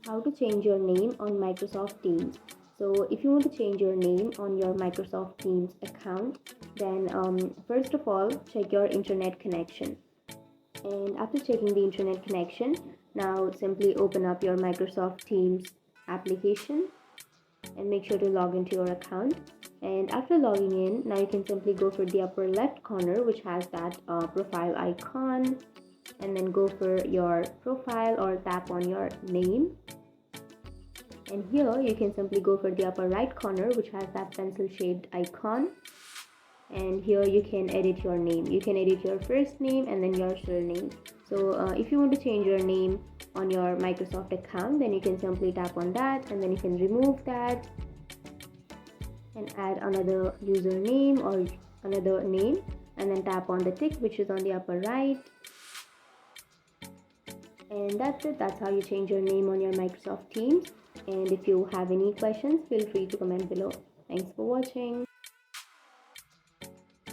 How to change your name on Microsoft Teams. So if you want to change your name on your Microsoft Teams account, then first of all, check your internet connection. And after checking the internet connection, now simply open up your Microsoft Teams application and make sure to log into your account. And after logging in, now you can simply go for the upper left corner, which has that profile icon, and then go for your profile or tap on your name. And here you can simply go for the upper right corner, which has that pencil shaped icon, and here you can edit your name. You can edit your first name and then your surname. So if you want to change your name on your Microsoft account, then you can simply tap on that, and then you can remove that and add another username or another name, and then tap on the tick which is on the upper right. And that's it. That's how you change your name on your Microsoft Teams. And if you have any questions, feel free to comment below. Thanks for watching.